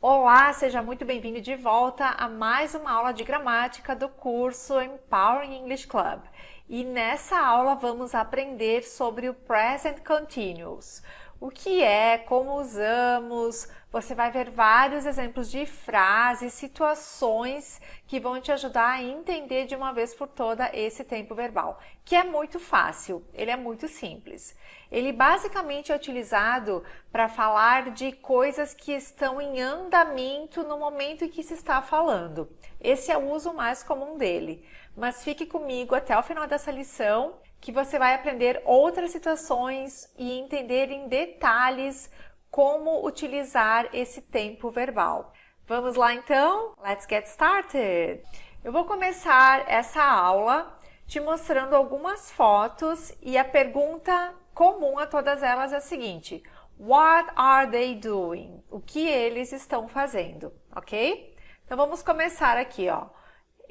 Olá, seja muito bem-vindo de volta a mais uma aula de gramática do curso Empowering English Club. E nessa aula vamos aprender sobre o Present Continuous. O que é, como usamos, você vai ver vários exemplos de frases, situações que vão te ajudar a entender de uma vez por toda esse tempo verbal, que é muito fácil, ele é muito simples. Ele basicamente é utilizado para falar de coisas que estão em andamento no momento em que se está falando. Esse é o uso mais comum dele, mas fique comigo até o final dessa lição que você vai aprender outras situações e entender em detalhes como utilizar esse tempo verbal. Vamos lá então? Let's get started! Eu vou começar essa aula te mostrando algumas fotos e a pergunta comum a todas elas é a seguinte: What are they doing? O que eles estão fazendo, ok? Então vamos começar aqui, ó.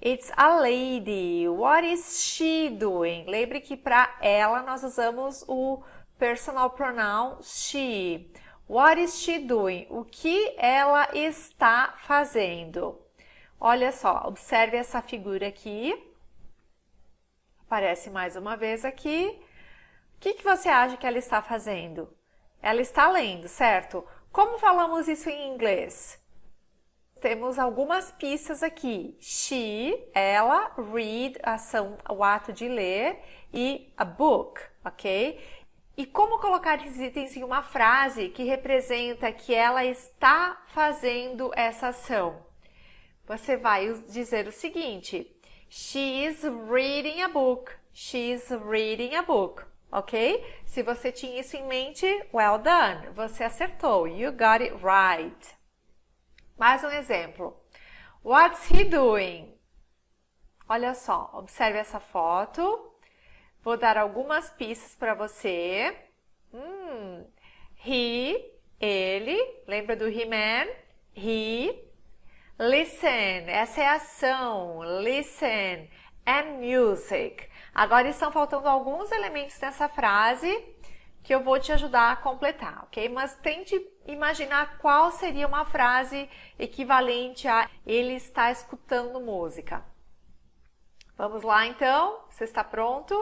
It's a lady. What is she doing? Lembre que para ela nós usamos o personal pronoun she. What is she doing? O que ela está fazendo? Olha só, observe essa figura aqui. Aparece mais uma vez aqui. O que você acha que ela está fazendo? Ela está lendo, certo? Como falamos isso em inglês? Temos algumas pistas aqui. She, ela, read, ação, o ato de ler, e a book, ok? E como colocar esses itens em uma frase que representa que ela está fazendo essa ação? Você vai dizer o seguinte: She is reading a book. She is reading a book, ok? Se você tinha isso em mente, well done. Você acertou. You got it right. Mais um exemplo. What's he doing? Olha só, observe essa foto. Vou dar algumas pistas para você. He, ele, lembra do He-Man? He. Listen, essa é a ação. Listen. And music. Agora estão faltando alguns elementos nessa frase que eu vou te ajudar a completar, ok? Mas tente imaginar qual seria uma frase equivalente a ele está escutando música. Vamos lá então? Você está pronto?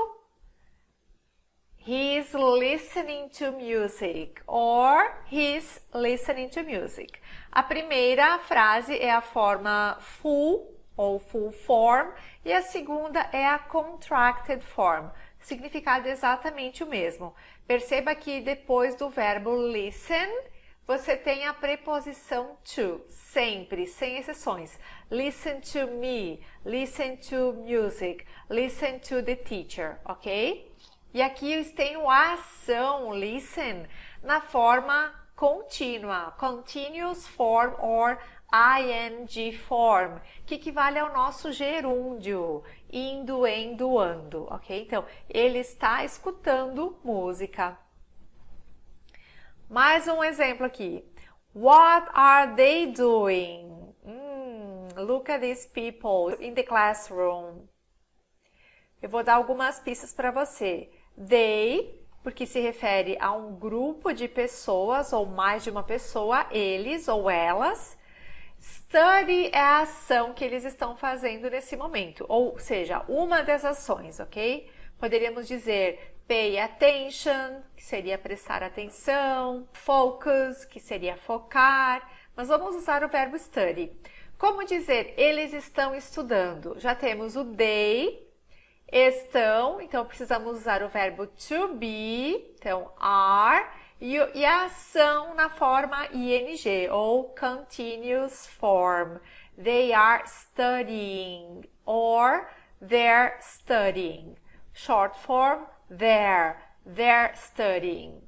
He's listening to music or he's listening to music. A primeira frase é a forma full ou full form e a segunda é a contracted form. Significado exatamente o mesmo. Perceba que depois do verbo listen, você tem a preposição to, sempre, sem exceções. Listen to me, listen to music, listen to the teacher, ok? E aqui eu tenho a ação listen na forma contínua, continuous form or ing form, que equivale ao nosso gerúndio, indo, endo, ando, ok? Então, ele está escutando música. Mais um exemplo aqui. What are they doing? Look at these people in the classroom. Eu vou dar algumas pistas para você. They, porque se refere a um grupo de pessoas ou mais de uma pessoa, eles ou elas. Study é a ação que eles estão fazendo nesse momento, ou seja, uma das ações, ok? Poderíamos dizer pay attention, que seria prestar atenção, focus, que seria focar, mas vamos usar o verbo study. Como dizer eles estão estudando? Já temos o they, estão, então precisamos usar o verbo to be, então are, e a ação na forma ing, ou continuous form. They are studying, or they're studying. Short form, they're studying.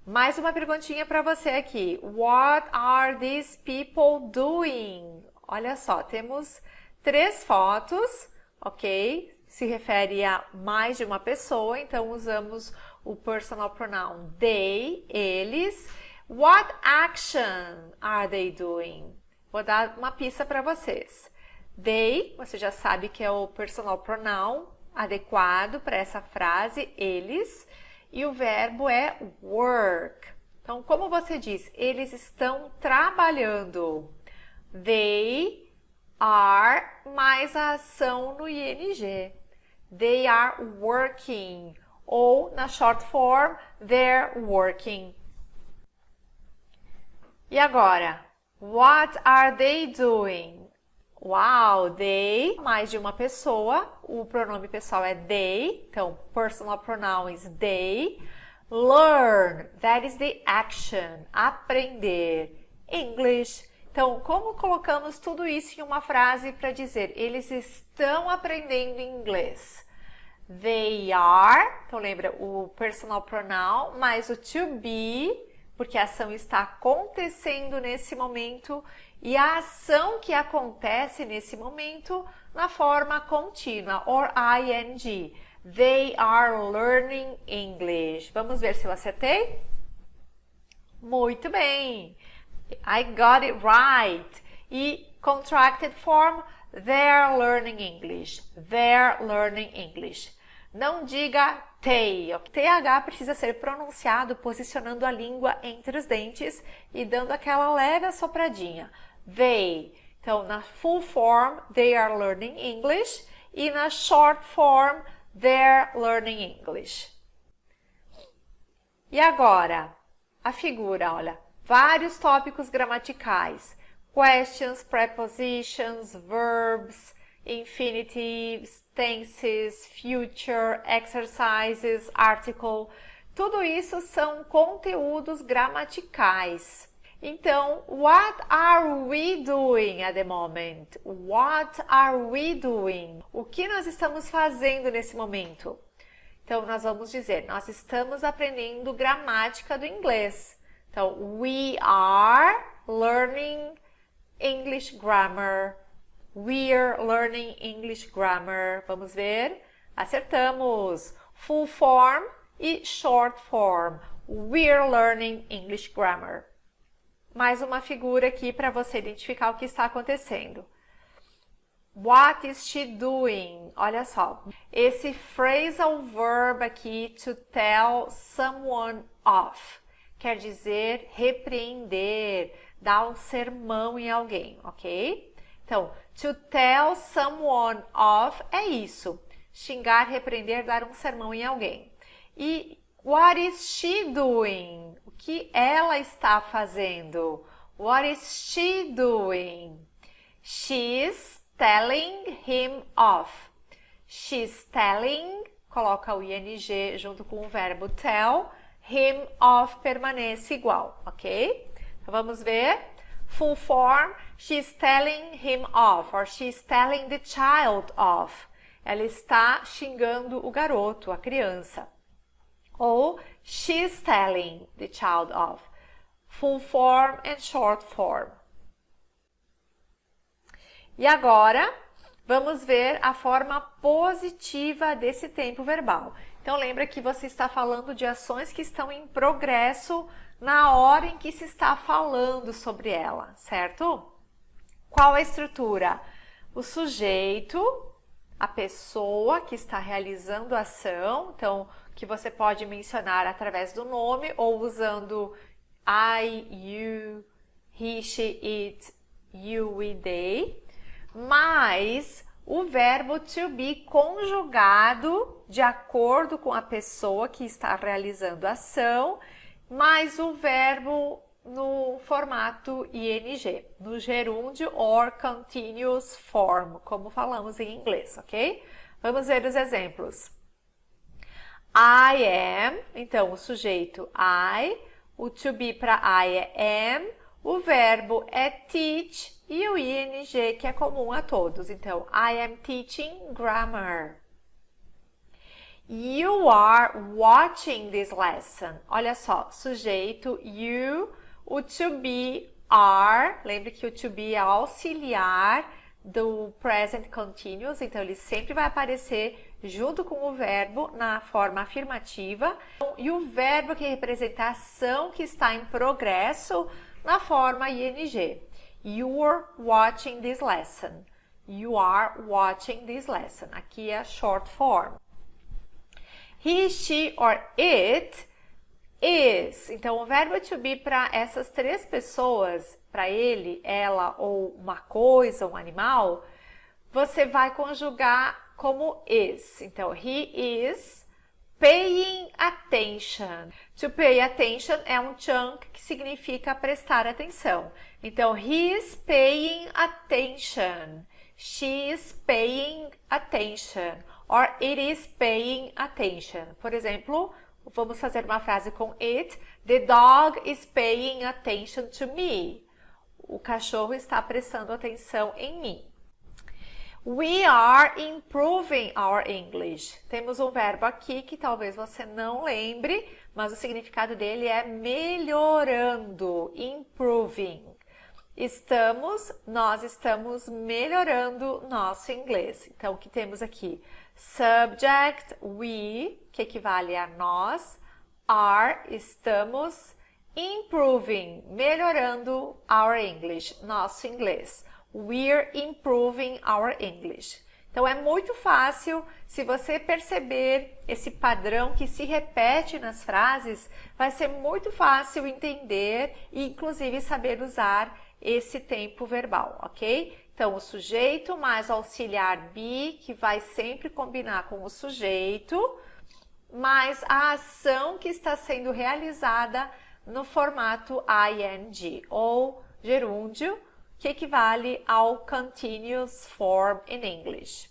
Mais uma perguntinha para você aqui. What are these people doing? Olha só, temos 3 fotos, ok? Se refere a mais de uma pessoa, então usamos o personal pronoun they, eles. What action are they doing? Vou dar uma pista para vocês. They, você já sabe que é o personal pronoun adequado para essa frase, eles. E o verbo é work. Então, como você diz? Eles estão trabalhando. They are mais a ação no ing. They are working. Ou, na short form, they're working. E agora? What are they doing? Wow, they, mais de uma pessoa. O pronome pessoal é they. Então, personal pronoun is they. Learn, that is the action. Aprender. English. Então, como colocamos tudo isso em uma frase para dizer eles estão aprendendo inglês? They are, então lembra o personal pronoun, mais o to be, porque a ação está acontecendo nesse momento, e a ação que acontece nesse momento na forma contínua, or ing. They are learning English. Vamos ver se eu acertei? Muito bem! I got it right. E contracted form, they're learning English. They're learning English. Não diga they. TH precisa ser pronunciado posicionando a língua entre os dentes e dando aquela leve assopradinha. They. Então, na full form, they are learning English. E na short form, they're learning English. E agora, a figura, olha. Vários tópicos gramaticais. Questions, prepositions, verbs, infinitives, tenses, future, exercises, article. Tudo isso são conteúdos gramaticais. Então, what are we doing at the moment? What are we doing? O que nós estamos fazendo nesse momento? Então, nós vamos dizer, nós estamos aprendendo gramática do inglês. Então, we are learning English grammar. We're learning English grammar. Vamos ver? Acertamos. Full form e short form. We're learning English grammar. Mais uma figura aqui para você identificar o que está acontecendo. What is she doing? Olha só. Esse phrasal verb aqui, to tell someone off, quer dizer repreender, dar um sermão em alguém, ok? Então, to tell someone off é isso. Xingar, repreender, dar um sermão em alguém. E what is she doing? O que ela está fazendo? What is she doing? She's telling him off. She's telling, coloca o ing junto com o verbo tell. Him off permanece igual, ok? Então, vamos ver. Full form, she's telling him off, or she's telling the child off. Ela está xingando o garoto, a criança. Ou she's telling the child off. Full form and short form. E agora, vamos ver a forma positiva desse tempo verbal. Então, lembra que você está falando de ações que estão em progresso na hora em que se está falando sobre ela, certo? Qual a estrutura? O sujeito, a pessoa que está realizando a ação, então, que você pode mencionar através do nome ou usando I, you, he, she, it, you e they, mais o verbo to be conjugado de acordo com a pessoa que está realizando a ação, mais o verbo no formato ing, no gerúndio or continuous form, como falamos em inglês, ok? Vamos ver os exemplos. I am, então o sujeito I, o to be para I é am, o verbo é teach e o ing que é comum a todos. Então, I am teaching grammar. You are watching this lesson. Olha só, sujeito you, o to be are, lembre que o to be é auxiliar do present continuous, então ele sempre vai aparecer junto com o verbo na forma afirmativa. E o verbo que representa a ação que está em progresso na forma ing. You're watching this lesson. You are watching this lesson. Aqui é a short form. He, she or it is. Então, o verbo to be para essas três pessoas, para ele, ela ou uma coisa, um animal, você vai conjugar como is. Então, he is paying attention. To pay attention é um chunk que significa prestar atenção. Então, he is paying attention. She is paying attention. Or it is paying attention. Por exemplo, vamos fazer uma frase com it. The dog is paying attention to me. O cachorro está prestando atenção em mim. We are improving our English. Temos um verbo aqui que talvez você não lembre, mas o significado dele é melhorando, improving. Nós estamos melhorando nosso inglês. Então, o que temos aqui? Subject, we, que equivale a nós. Are, estamos. Improving, melhorando our English, nosso inglês. We're improving our English. Então, é muito fácil, se você perceber esse padrão que se repete nas frases, vai ser muito fácil entender e, inclusive, saber usar esse tempo verbal, ok? Então, o sujeito mais o auxiliar be, que vai sempre combinar com o sujeito, mais a ação que está sendo realizada no formato ing, ou gerúndio, que equivale ao continuous form in English.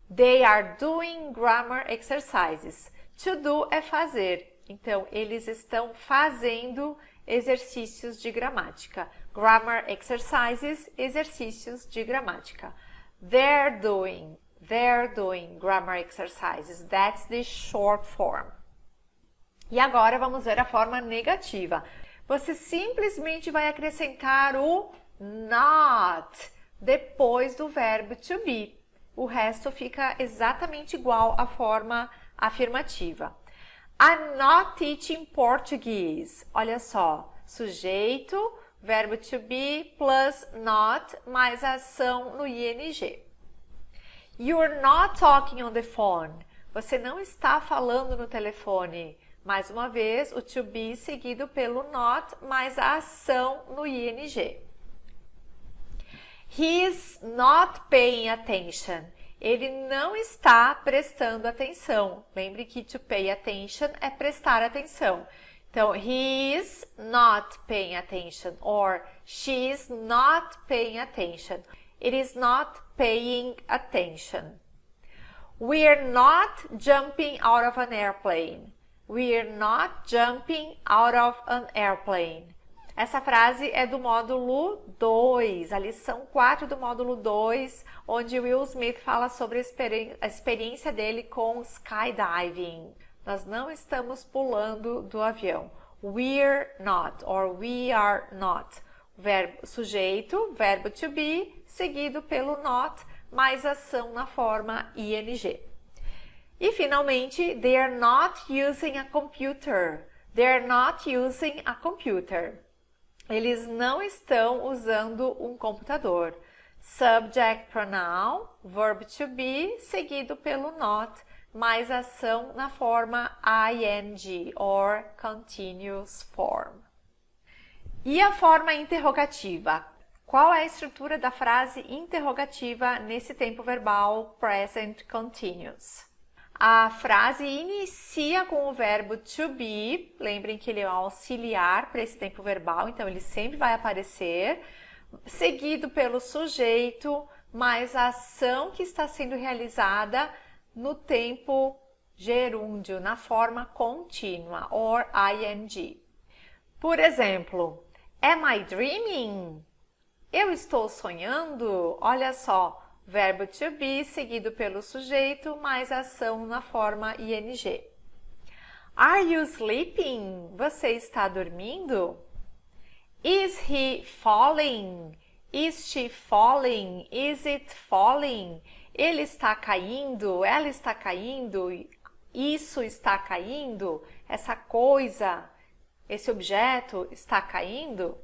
They are doing grammar exercises. To do é fazer. Então, eles estão fazendo exercícios de gramática. Grammar exercises, exercícios de gramática. They're doing grammar exercises. That's the short form. E agora vamos ver a forma negativa. Você simplesmente vai acrescentar o not depois do verbo to be. O resto fica exatamente igual à forma afirmativa. I'm not teaching Portuguese. Olha só, sujeito, verbo to be plus not mais a ação no ing. You're not talking on the phone. Você não está falando no telefone. Mais uma vez, o to be seguido pelo not mais a ação no ing. He's not paying attention. Ele não está prestando atenção. Lembre que to pay attention é prestar atenção. Então, he is not paying attention or she is not paying attention. It is not paying attention. We're not jumping out of an airplane. We're not jumping out of an airplane. Essa frase é do módulo 2, a lição 4 do módulo 2, onde Will Smith fala sobre a experiência dele com skydiving. Nós não estamos pulando do avião. We're not, or we are not. Verbo, sujeito, verbo to be, seguido pelo not, mais ação na forma ing. E, finalmente, they are not using a computer. They are not using a computer. Eles não estão usando um computador. Subject pronoun, verb to be, seguido pelo not, mais ação na forma ing, or continuous form. E a forma interrogativa? Qual é a estrutura da frase interrogativa nesse tempo verbal present continuous? A frase inicia com o verbo to be, lembrem que ele é um auxiliar para esse tempo verbal, então ele sempre vai aparecer, seguido pelo sujeito, mais a ação que está sendo realizada no tempo gerúndio, na forma contínua, or ing. Por exemplo, am I dreaming? Eu estou sonhando? Olha só. Verbo to be seguido pelo sujeito, mais ação na forma ing. Are you sleeping? Você está dormindo? Is he falling? Is she falling? Is it falling? Ele está caindo? Ela está caindo? Isso está caindo? Essa coisa, esse objeto está caindo?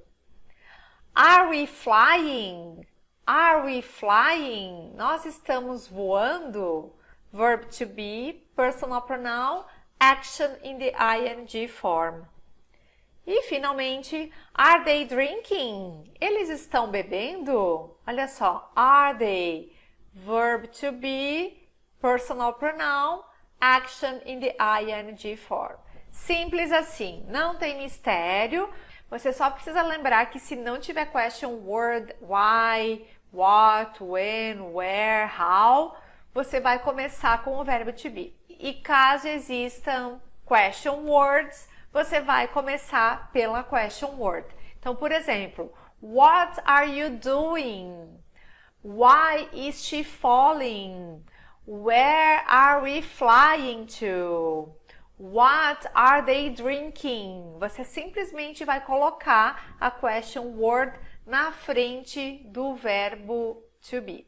Are we flying? Are we flying? Nós estamos voando? Verb to be, personal pronoun, action in the ing form. E, finalmente, are they drinking? Eles estão bebendo? Olha só, are they? Verb to be, personal pronoun, action in the ing form. Simples assim, não tem mistério. Você só precisa lembrar que se não tiver question word, why, what, when, where, how, você vai começar com o verbo to be. E caso existam question words, você vai começar pela question word. Então, por exemplo, what are you doing? Why is she falling? Where are we flying to? What are they drinking? Você simplesmente vai colocar a question word na frente do verbo to be.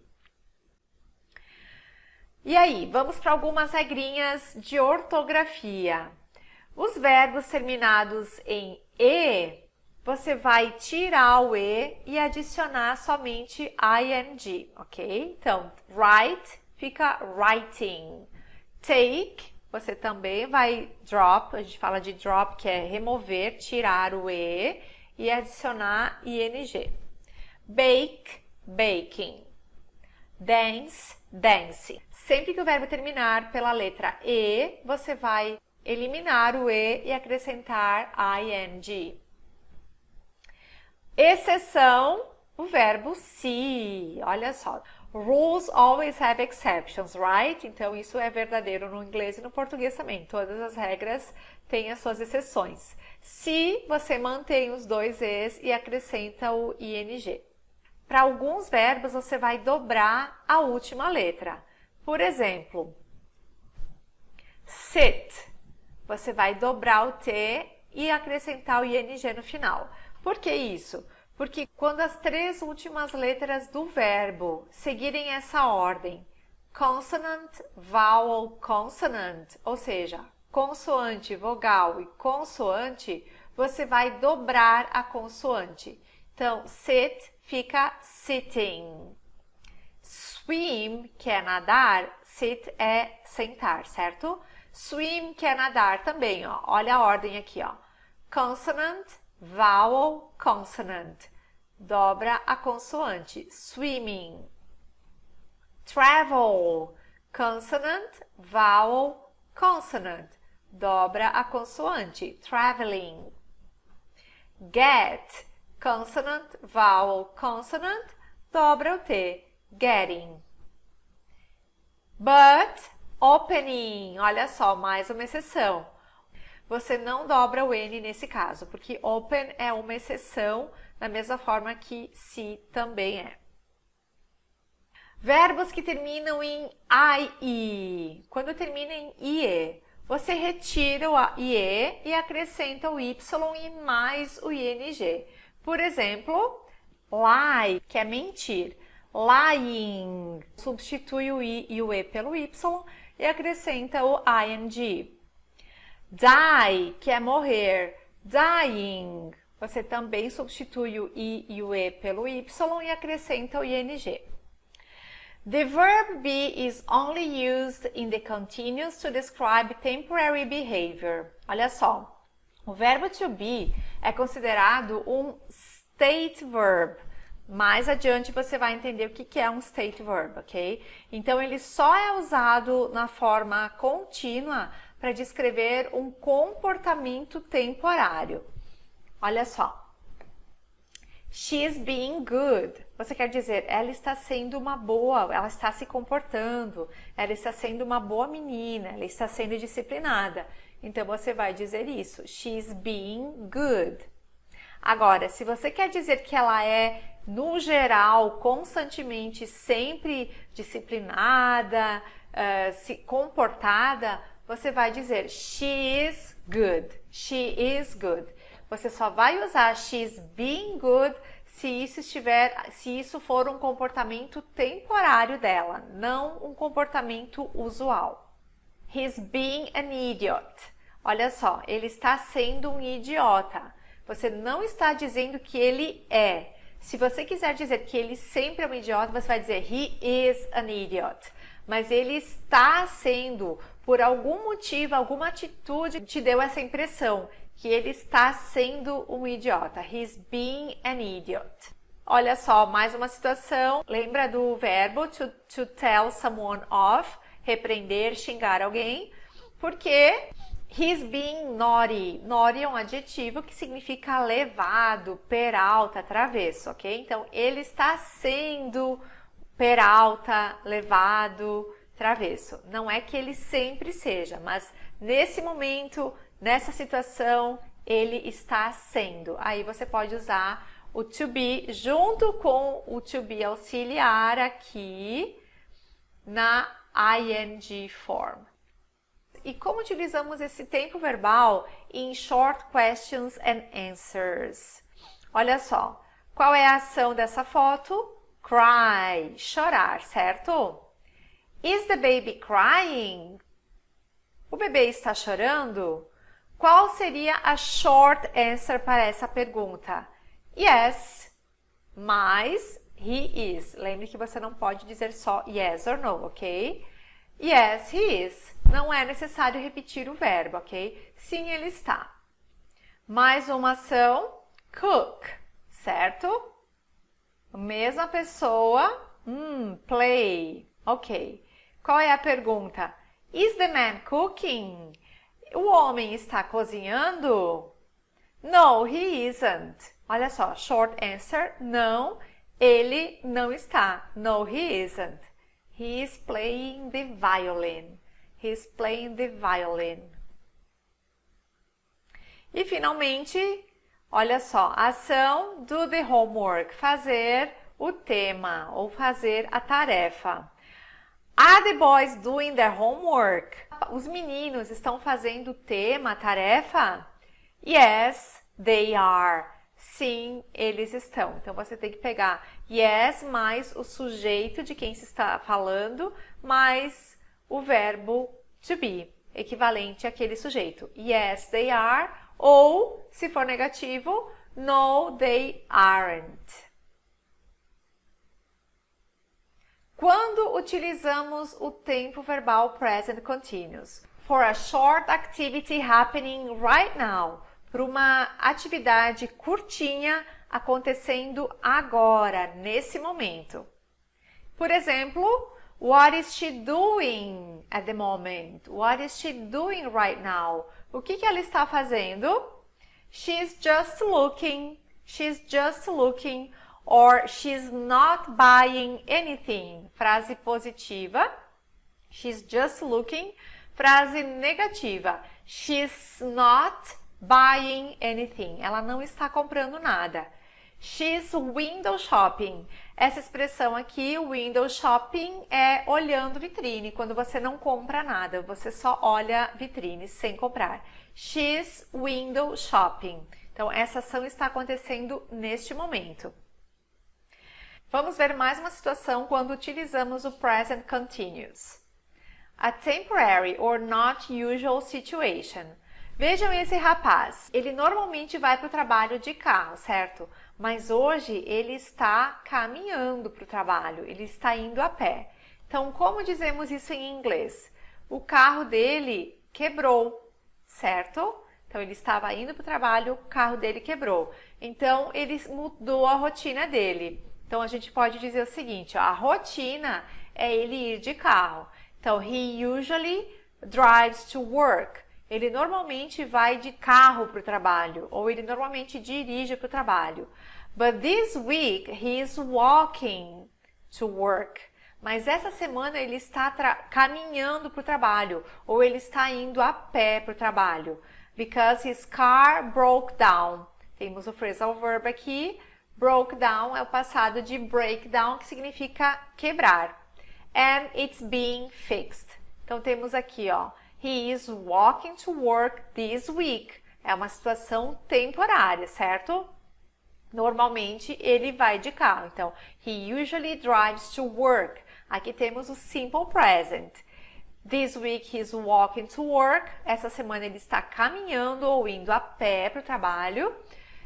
E aí, vamos para algumas regrinhas de ortografia. Os verbos terminados em E, você vai tirar o E e adicionar somente ing, ok? Então, write fica writing. Take, você também vai drop, a gente fala de drop, que é remover, tirar o E e adicionar ing. Bake, baking. Dance, dancing. Sempre que o verbo terminar pela letra E, você vai eliminar o E e acrescentar ing. Exceção, o verbo se. Olha só. Rules always have exceptions, right? Então, isso é verdadeiro no inglês e no português também. Todas as regras têm as suas exceções. Se você mantém os dois E's e acrescenta o ing. Para alguns verbos, você vai dobrar a última letra. Por exemplo, sit. Você vai dobrar o T e acrescentar o ing no final. Por que isso? Porque quando as três últimas letras do verbo seguirem essa ordem, consonant, vowel, consonant, ou seja, consoante, vogal e consoante, você vai dobrar a consoante. Então, sit fica sitting. Swim, que é nadar, sit é sentar, certo? Swim, que é nadar também, ó. Olha a ordem aqui, ó. Consonant, vowel, consonant. Dobra a consoante. Swimming. Travel. Consonant, vowel, consonant. Dobra a consoante. Traveling. Get. Consonant, vowel, consonant. Dobra o T. Getting. But, opening. Olha só, mais uma exceção. Você não dobra o N nesse caso, porque open é uma exceção, da mesma forma que se também é. Verbos que terminam em IE. Quando termina em IE, você retira o IE e acrescenta o Y e mais o ING. Por exemplo, lie, que é mentir. Lying, substitui o I e o E pelo Y e acrescenta o ING. Die, que é morrer. Dying, você também substitui o I e o E pelo Y e acrescenta o ING. The verb be is only used in the continuous to describe temporary behavior. Olha só, o verbo to be é considerado um state verb. Mais adiante você vai entender o que é um state verb, ok? Então, ele só é usado na forma contínua para descrever um comportamento temporário. Olha só. She's being good. Você quer dizer, ela está sendo uma boa, ela está se comportando, ela está sendo uma boa menina, ela está sendo disciplinada. Então, você vai dizer isso. She's being good. Agora, se você quer dizer que ela é, no geral, constantemente, sempre disciplinada, comportada, você vai dizer she is good. She is good. Você só vai usar she's being good se isso for um comportamento temporário dela, não um comportamento usual. He's being an idiot. Olha só, ele está sendo um idiota. Você não está dizendo que ele é. Se você quiser dizer que ele sempre é um idiota, você vai dizer he is an idiot. mas ele está sendo, por algum motivo, alguma atitude te deu essa impressão, que ele está sendo um idiota. He's being an idiot. Olha só, mais uma situação. Lembra do verbo to tell someone off, repreender, xingar alguém, porque he's being naughty. Naughty é um adjetivo que significa levado, peralta, travesso, ok? Então, ele está sendo peralta, levado, travesso. Não é que ele sempre seja, mas nesse momento, nessa situação, ele está sendo. Aí você pode usar o to be junto com o to be auxiliar aqui na ing form. E como utilizamos esse tempo verbal em short questions and answers? Olha só, qual é a ação dessa foto? Cry, chorar, certo? Is the baby crying? O bebê está chorando? Qual seria a short answer para essa pergunta? Yes, mas he is. Lembre que você não pode dizer só yes or no, ok? Yes, he is. Não é necessário repetir o verbo, ok? Sim, ele está. Mais uma ação, cook, certo? Mesma pessoa, play, ok. Qual é a pergunta? Is the man cooking? O homem está cozinhando? No, he isn't. Olha só, short answer, não, ele não está. No, he isn't. He is playing the violin. He is playing the violin. E finalmente, olha só, ação do the homework, fazer o tema ou fazer a tarefa. Are the boys doing their homework? Os meninos estão fazendo o tema, a tarefa? Yes, they are. Sim, eles estão. Então, você tem que pegar yes mais o sujeito de quem se está falando, mais o verbo to be, equivalente àquele sujeito. Yes, they are. Ou, se for negativo, no, they aren't. Quando utilizamos o tempo verbal present continuous? For a short activity happening right now. Para uma atividade curtinha acontecendo agora, nesse momento. Por exemplo, what is she doing at the moment? What is she doing right now? O que ela está fazendo? She's just looking. She's just looking. Or she's not buying anything. Frase positiva. She's just looking. Frase negativa. She's not buying anything. Ela não está comprando nada. She's window shopping. Essa expressão aqui, window shopping, é olhando vitrine. Quando você não compra nada, você só olha vitrine sem comprar. She's window shopping. Então, essa ação está acontecendo neste momento. Vamos ver mais uma situação quando utilizamos o present continuous. A temporary or not usual situation. Vejam esse rapaz, ele normalmente vai para o trabalho de carro, certo? Mas hoje ele está caminhando para o trabalho, ele está indo a pé. Então, como dizemos isso em inglês? O carro dele quebrou, certo? Então, ele estava indo para o trabalho, o carro dele quebrou. Então, ele mudou a rotina dele. Então, a gente pode dizer o seguinte, ó, a rotina é ele ir de carro. Então, he usually drives to work. Ele normalmente vai de carro para o trabalho, ou ele normalmente dirige para o trabalho. But this week, he is walking to work. Mas essa semana ele está caminhando para o trabalho, ou ele está indo a pé para o trabalho. Because his car broke down. Temos o phrasal verb aqui. Broke down é o passado de breakdown, que significa quebrar. And it's being fixed. Então, temos aqui, ó. He is walking to work this week. É uma situação temporária, certo? Normalmente, ele vai de carro. Então, he usually drives to work. Aqui temos o simple present. This week, he's walking to work. Essa semana, ele está caminhando ou indo a pé para o trabalho.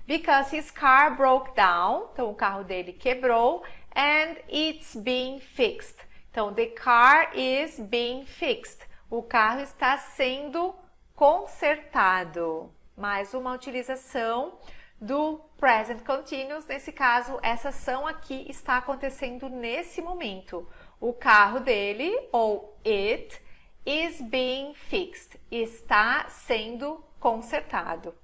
Because his car broke down. Então, o carro dele quebrou. And it's being fixed. Então, the car is being fixed. O carro está sendo consertado. Mais uma utilização do present continuous. Nesse caso, essa ação aqui está acontecendo nesse momento. O carro dele, ou it, is being fixed. Está sendo consertado.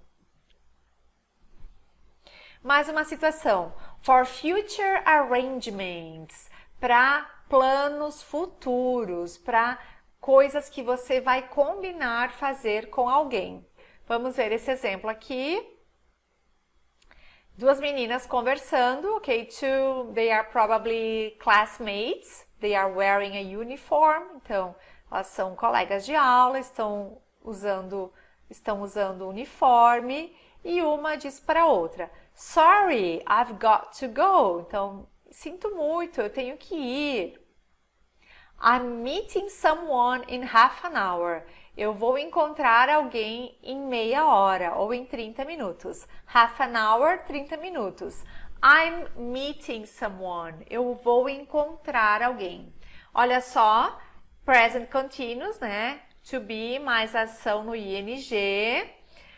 Mais uma situação. For future arrangements. Para planos futuros, para coisas que você vai combinar fazer com alguém. Vamos ver esse exemplo aqui. Duas meninas conversando, ok? They are probably classmates. They are wearing a uniform. Então, elas são colegas de aula, estão usando uniforme. E uma diz para a outra, sorry, I've got to go. Então, sinto muito, eu tenho que ir. I'm meeting someone in half an hour. Eu vou encontrar alguém em meia hora ou em 30 minutos. Half an hour, 30 minutos. I'm meeting someone. Eu vou encontrar alguém. Olha só, present continuous, né? To be mais ação no ing.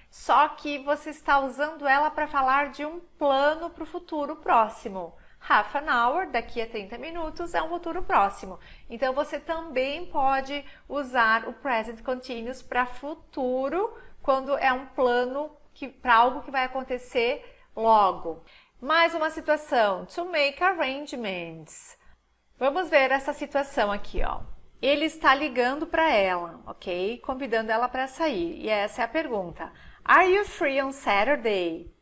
Só que você está usando ela para falar de um plano para o futuro próximo. Half an hour, daqui a 30 minutos, é um futuro próximo. Então, você também pode usar o present continuous para futuro, quando é um plano para algo que vai acontecer logo. Mais uma situação, to make arrangements. Vamos ver essa situação aqui, ó. Ele está ligando para ela, ok? Convidando ela para sair. E essa é a pergunta. Are you free on Saturday?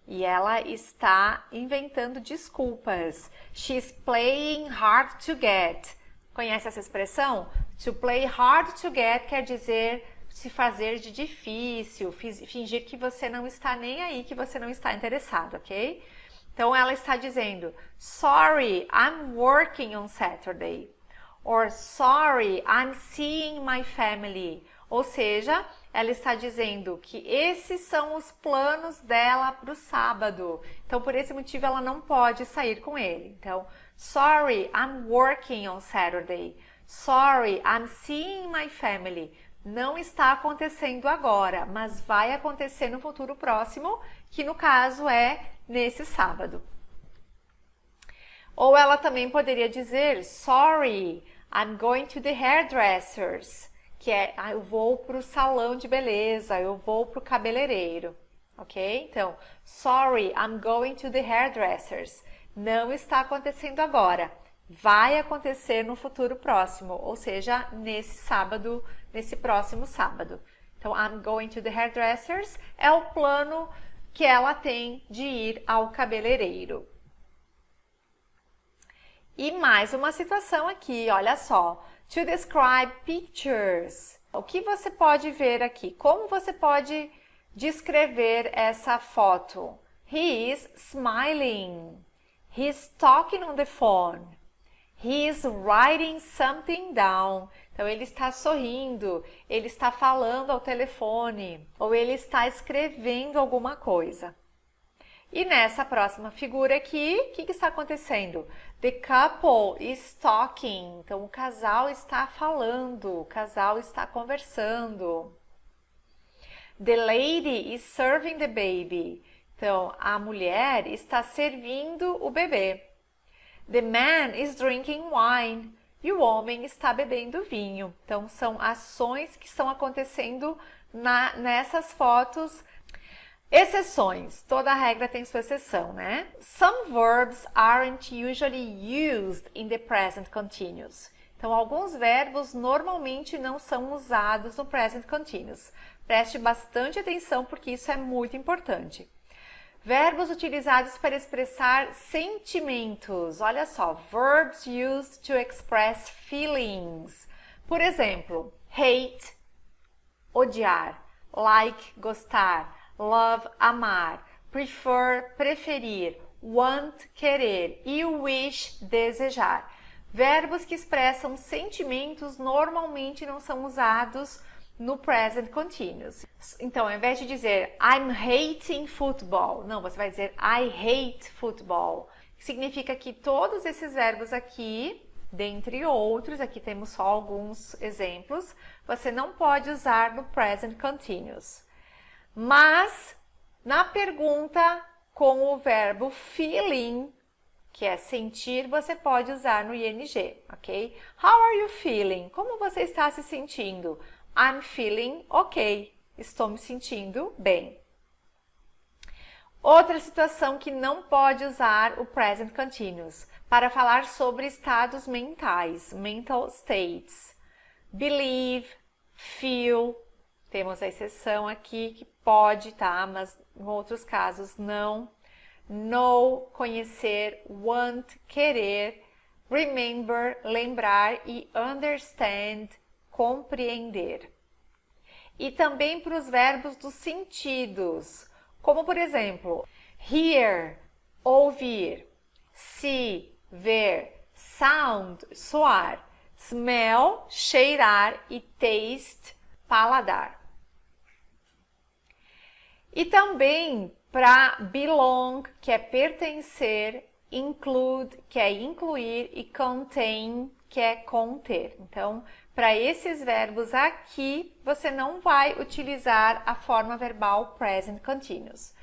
E ela está inventando desculpas. She's playing hard to get. Conhece essa expressão? To play hard to get quer dizer se fazer de difícil, fingir que você não está nem aí, que você não está interessado, ok? Então, ela está dizendo, sorry, I'm working on Saturday. Or, sorry, I'm seeing my family. Ou seja, ela está dizendo que esses são os planos dela para o sábado. Então, por esse motivo, ela não pode sair com ele. Então, sorry, I'm working on Saturday. Sorry, I'm seeing my family. Não está acontecendo agora, mas vai acontecer no futuro próximo, que no caso é nesse sábado. Ou ela também poderia dizer, sorry, I'm going to the hairdressers. Que é, eu vou para o salão de beleza, eu vou para o cabeleireiro, ok? Então, sorry, I'm going to the hairdressers. Não está acontecendo agora, vai acontecer no futuro próximo, ou seja, nesse sábado, nesse próximo sábado. Então, I'm going to the hairdressers é o plano que ela tem de ir ao cabeleireiro. E mais uma situação aqui, olha só. To describe pictures. O que você pode ver aqui? Como você pode descrever essa foto? He is smiling. He is talking on the phone. He is writing something down. Então, ele está sorrindo, ele está falando ao telefone, ou ele está escrevendo alguma coisa. E nessa próxima figura aqui, o que está acontecendo? The couple is talking. Então, o casal está falando, o casal está conversando. The lady is serving the baby. Então, a mulher está servindo o bebê. The man is drinking wine. E o homem está bebendo vinho. Então, são ações que estão acontecendo nessas fotos. Exceções. Toda regra tem sua exceção, né? Some verbs aren't usually used in the present continuous. Então, alguns verbos normalmente não são usados no present continuous. Preste bastante atenção porque isso é muito importante. Verbos utilizados para expressar sentimentos. Olha só, verbs used to express feelings. Por exemplo, hate, odiar, like, gostar, love, amar, prefer, preferir, want, querer e wish, desejar. Verbos que expressam sentimentos normalmente não são usados no present continuous. Então, ao invés de dizer I'm hating football, não, você vai dizer I hate football. Significa que todos esses verbos aqui dentre outros, aqui temos só alguns exemplos, você não pode usar no present continuous. Mas, na pergunta com o verbo feeling, que é sentir, você pode usar no ing, ok? How are you feeling? Como você está se sentindo? I'm feeling okay. Estou me sentindo bem. Outra situação que não pode usar o present continuous para falar sobre estados mentais, mental states. Believe, feel, temos a exceção aqui que pode, tá? Mas em outros casos não. Know, conhecer, want, querer, remember, lembrar e understand, compreender. E também para os verbos dos sentidos, como por exemplo, hear, ouvir, see, ver, sound, soar, smell, cheirar e taste, paladar. E também para belong, que é pertencer, include, que é incluir, e contain, que é conter. Então, para esses verbos aqui, você não vai utilizar a forma verbal present continuous.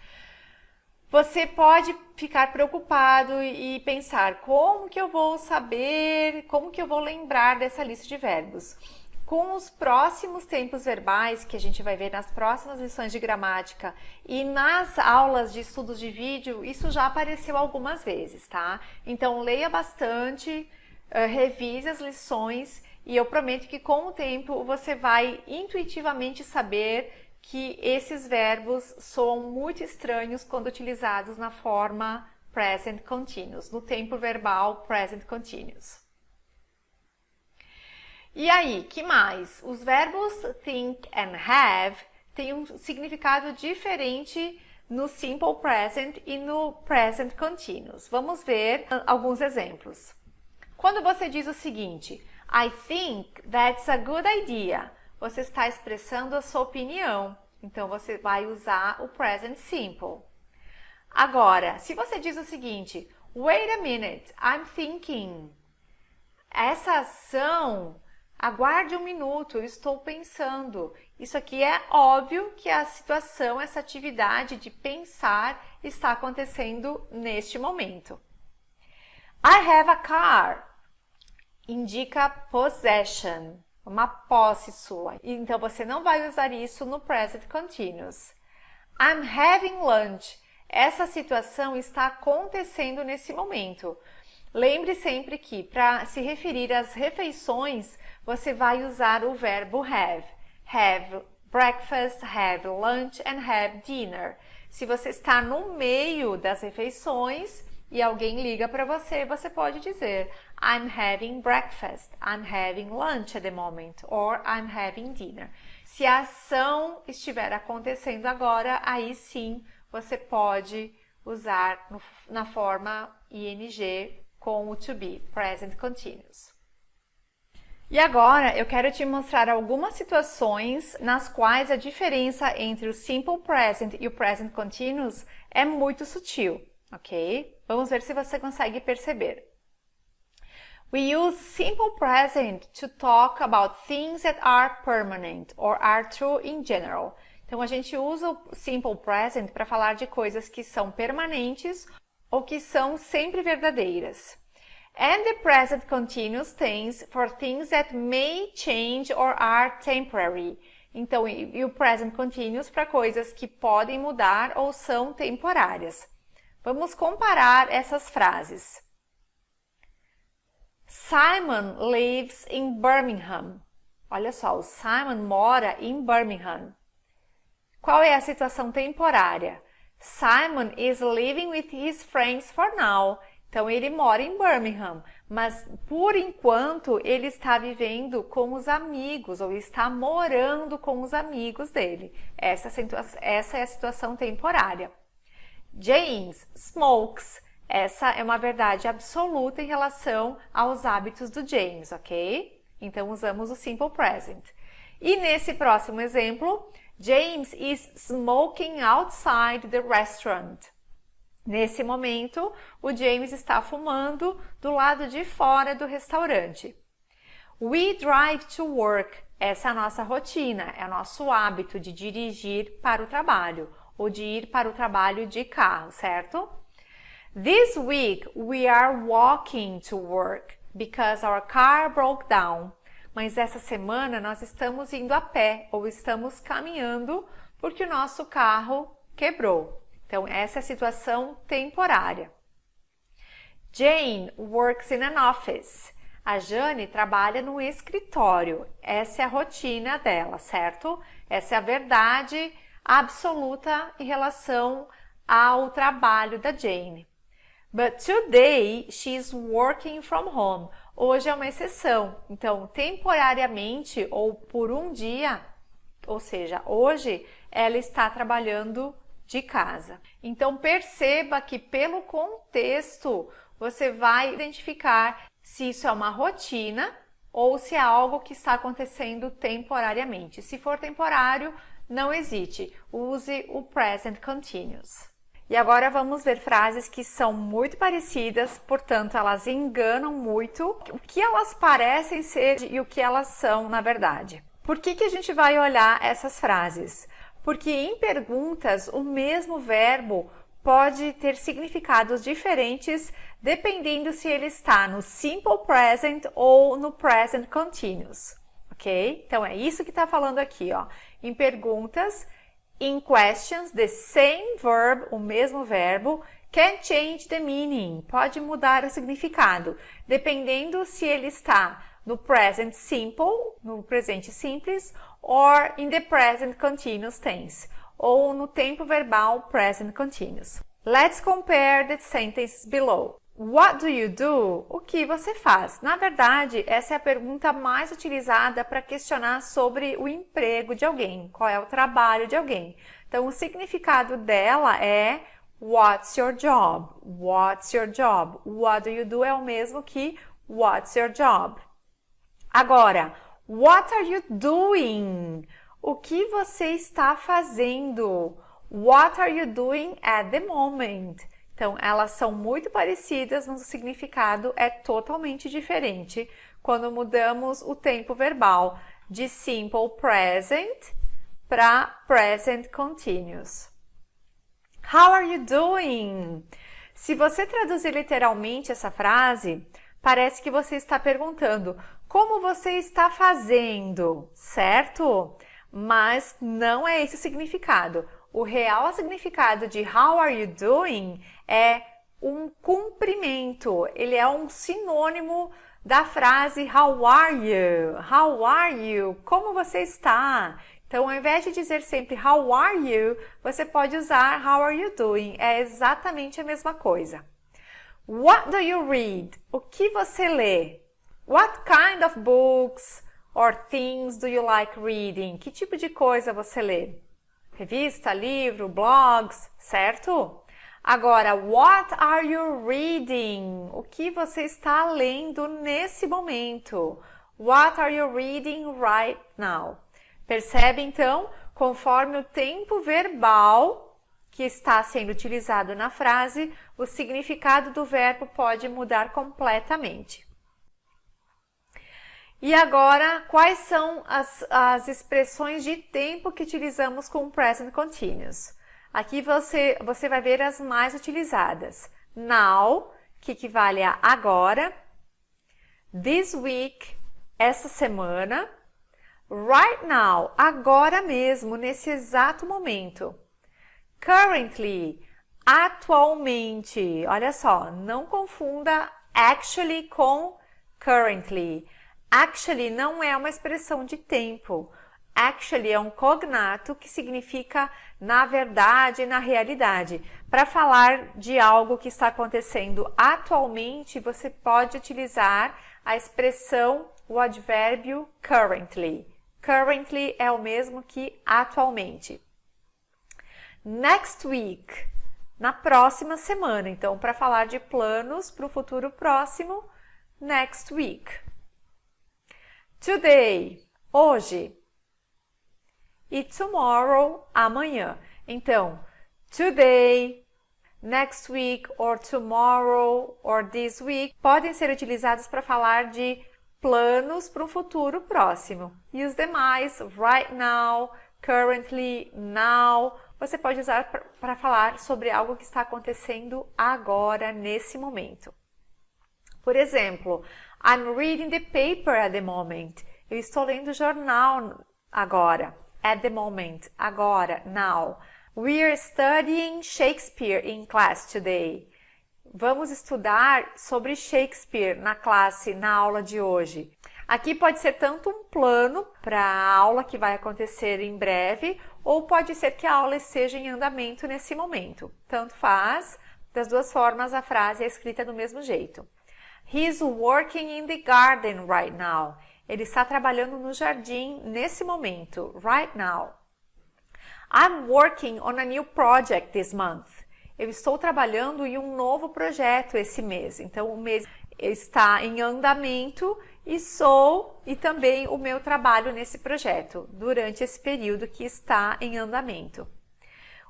Você pode ficar preocupado e pensar, como que eu vou saber, como que eu vou lembrar dessa lista de verbos? Com os próximos tempos verbais, que a gente vai ver nas próximas lições de gramática e nas aulas de estudos de vídeo, isso já apareceu algumas vezes, tá? Então, leia bastante, revise as lições e eu prometo que com o tempo você vai intuitivamente saber que esses verbos soam muito estranhos quando utilizados na forma present continuous, no tempo verbal present continuous. E aí, que mais? Os verbos think and have têm um significado diferente no simple present e no present continuous. Vamos ver alguns exemplos. Quando você diz o seguinte, I think that's a good idea, você está expressando a sua opinião. Então, você vai usar o present simple. Agora, se você diz o seguinte, wait a minute, I'm thinking. Essa ação, aguarde um minuto, eu estou pensando. Isso aqui é óbvio que a situação, essa atividade de pensar está acontecendo neste momento. I have a car. Indica possession, uma posse sua. Então, você não vai usar isso no present continuous. I'm having lunch. Essa situação está acontecendo nesse momento. Lembre sempre que, para se referir às refeições, você vai usar o verbo have. Have breakfast, have lunch and have dinner. Se você está no meio das refeições e alguém liga para você, você pode dizer I'm having breakfast, I'm having lunch at the moment, or I'm having dinner. Se a ação estiver acontecendo agora, aí sim você pode usar na forma ing com o to be, present continuous. E agora eu quero te mostrar algumas situações nas quais a diferença entre o simple present e o present continuous é muito sutil, ok? Vamos ver se você consegue perceber. We use simple present to talk about things that are permanent or are true in general. Então, a gente usa o simple present para falar de coisas que são permanentes ou que são sempre verdadeiras. And the present continuous tense for things that may change or are temporary. Então, e o present continuous para coisas que podem mudar ou são temporárias. Vamos comparar essas frases. Simon lives in Birmingham. Olha só, o Simon mora em Birmingham. Qual é a situação temporária? Simon is living with his friends for now. Então, ele mora em Birmingham, mas por enquanto ele está vivendo com os amigos ou está morando com os amigos dele. Essa é a situação temporária. James smokes. Essa é uma verdade absoluta em relação aos hábitos do James, ok? Então, usamos o simple present. E nesse próximo exemplo, James is smoking outside the restaurant. Nesse momento, o James está fumando do lado de fora do restaurante. We drive to work. Essa é a nossa rotina, é o nosso hábito de dirigir para o trabalho ou de ir para o trabalho de carro, certo? This week we are walking to work because our car broke down. Mas essa semana nós estamos indo a pé ou estamos caminhando porque o nosso carro quebrou. Então essa é a situação temporária. Jane works in an office. A Jane trabalha no escritório. Essa é a rotina dela, certo? Essa é a verdade absoluta em relação ao trabalho da Jane. But today she's working from home. Hoje é uma exceção. Então, temporariamente ou por um dia, ou seja, hoje ela está trabalhando de casa. Então, perceba que pelo contexto você vai identificar se isso é uma rotina ou se é algo que está acontecendo temporariamente. Se for temporário, não hesite, use o present continuous. E agora vamos ver frases que são muito parecidas, portanto elas enganam muito o que elas parecem ser e o que elas são na verdade. Por que a gente vai olhar essas frases? Porque em perguntas o mesmo verbo pode ter significados diferentes dependendo se ele está no simple present ou no present continuous, ok? Então é isso que está falando aqui, ó. Em perguntas, in questions, the same verb, o mesmo verbo, can change the meaning, pode mudar o significado, dependendo se ele está no present simple, no presente simples, or in the present continuous tense, ou no tempo verbal present continuous. Let's compare the sentences below. What do you do? O que você faz? Na verdade, essa é a pergunta mais utilizada para questionar sobre o emprego de alguém, qual é o trabalho de alguém. Então, o significado dela é What's your job? What's your job? What do you do é o mesmo que What's your job? Agora, what are you doing? O que você está fazendo? What are you doing at the moment? Então, elas são muito parecidas, mas o significado é totalmente diferente quando mudamos o tempo verbal de simple present para present continuous. How are you doing? Se você traduzir literalmente essa frase, parece que você está perguntando como você está fazendo, certo? Mas não é esse o significado. O real significado de how are you doing é um cumprimento. Ele é um sinônimo da frase how are you? How are you? Como você está? Então, ao invés de dizer sempre how are you, você pode usar how are you doing? É exatamente a mesma coisa. What do you read? O que você lê? What kind of books or things do you like reading? Que tipo de coisa você lê? Revista, livro, blogs, certo? Agora, what are you reading? O que você está lendo nesse momento? What are you reading right now? Percebe, então, conforme o tempo verbal que está sendo utilizado na frase, o significado do verbo pode mudar completamente. E agora, quais são as expressões de tempo que utilizamos com o present continuous? Aqui você vai ver as mais utilizadas. Now, que equivale a agora. This week, essa semana. Right now, agora mesmo, nesse exato momento. Currently, atualmente. Olha só, não confunda actually com currently. Actually não é uma expressão de tempo. Actually é um cognato que significa na verdade, na realidade. Para falar de algo que está acontecendo atualmente, você pode utilizar a expressão, o advérbio currently. Currently é o mesmo que atualmente. Next week, na próxima semana. Então, para falar de planos para o futuro próximo, next week. Today, hoje. E tomorrow, amanhã. Então, today, next week, or tomorrow, or this week, podem ser utilizados para falar de planos para um futuro próximo. E os demais, right now, currently, now, você pode usar para falar sobre algo que está acontecendo agora, nesse momento. Por exemplo, I'm reading the paper at the moment. Eu estou lendo o jornal agora. At the moment, agora, now. We're studying Shakespeare in class today. Vamos estudar sobre Shakespeare na classe, na aula de hoje. Aqui pode ser tanto um plano para a aula que vai acontecer em breve, ou pode ser que a aula esteja em andamento nesse momento. Tanto faz, das duas formas a frase é escrita do mesmo jeito. He's working in the garden right now. Ele está trabalhando no jardim nesse momento, right now. I'm working on a new project this month. Eu estou trabalhando em um novo projeto esse mês. Então, o mês está em andamento e também o meu trabalho nesse projeto, durante esse período que está em andamento.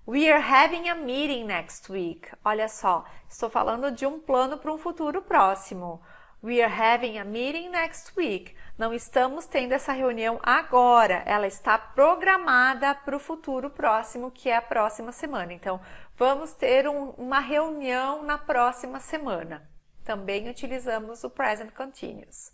We are having a meeting next week. Olha só, estou falando de um plano para um futuro próximo. We are having a meeting next week. Não estamos tendo essa reunião agora, ela está programada para o futuro próximo, que é a próxima semana. Então, vamos ter uma reunião na próxima semana. Também utilizamos o present continuous.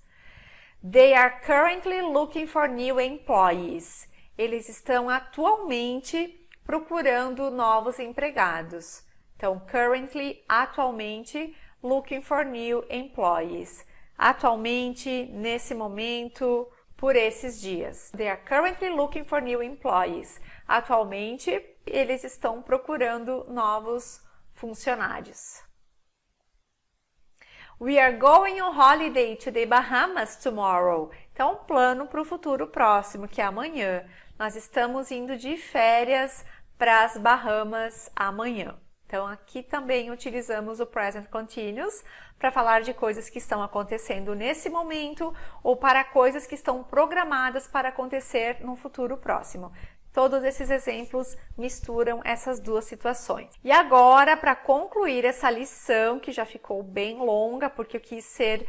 They are currently looking for new employees. Eles estão atualmente procurando novos empregados. Então, currently, atualmente, looking for new employees. Atualmente, nesse momento, por esses dias. They are currently looking for new employees. Atualmente, eles estão procurando novos funcionários. We are going on holiday to the Bahamas tomorrow. Então, plano para o futuro próximo, que é amanhã. Nós estamos indo de férias para as Bahamas amanhã. Então, aqui também utilizamos o present continuous para falar de coisas que estão acontecendo nesse momento ou para coisas que estão programadas para acontecer no futuro próximo. Todos esses exemplos misturam essas duas situações. E agora, para concluir essa lição, que já ficou bem longa, porque eu quis ser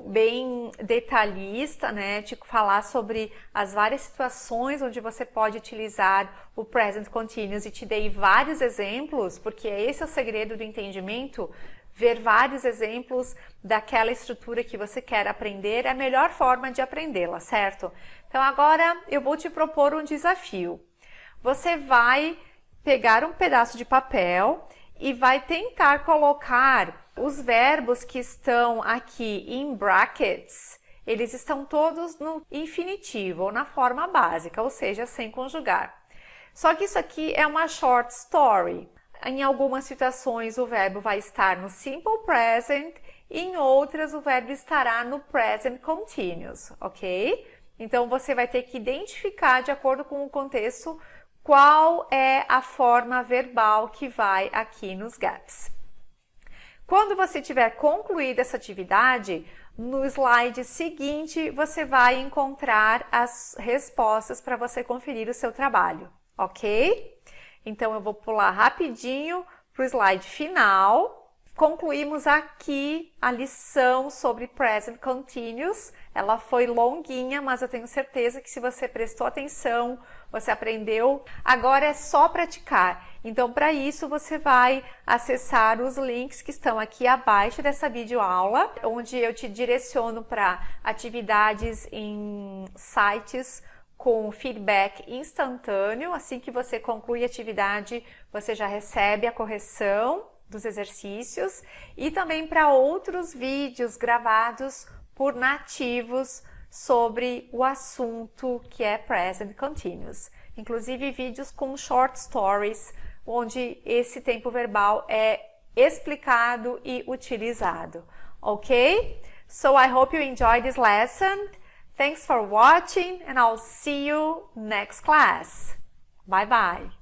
bem detalhista, né? Tipo, falar sobre as várias situações onde você pode utilizar o present continuous e te dei vários exemplos, porque esse é o segredo do entendimento. Ver vários exemplos daquela estrutura que você quer aprender é a melhor forma de aprendê-la, certo? Então agora eu vou te propor um desafio. Você vai pegar um pedaço de papel e vai tentar colocar os verbos que estão aqui em brackets, eles estão todos no infinitivo ou na forma básica, ou seja, sem conjugar. Só que isso aqui é uma short story. Em algumas situações o verbo vai estar no simple present, e em outras o verbo estará no present continuous, ok? Então você vai ter que identificar, de acordo com o contexto, qual é a forma verbal que vai aqui nos gaps. Quando você tiver concluído essa atividade, no slide seguinte você vai encontrar as respostas para você conferir o seu trabalho, ok? Então eu vou pular rapidinho para o slide final. Concluímos aqui a lição sobre present continuous. Ela foi longuinha, mas eu tenho certeza que se você prestou atenção, você aprendeu. Agora é só praticar. Então, para isso, você vai acessar os links que estão aqui abaixo dessa videoaula, onde eu te direciono para atividades em sites com feedback instantâneo. Assim que você conclui a atividade, você já recebe a correção dos exercícios, e também para outros vídeos gravados por nativos sobre o assunto que é present continuous. Inclusive vídeos com short stories, onde esse tempo verbal é explicado e utilizado. Ok? So I hope you enjoyed this lesson. Thanks for watching and I'll see you next class. Bye bye.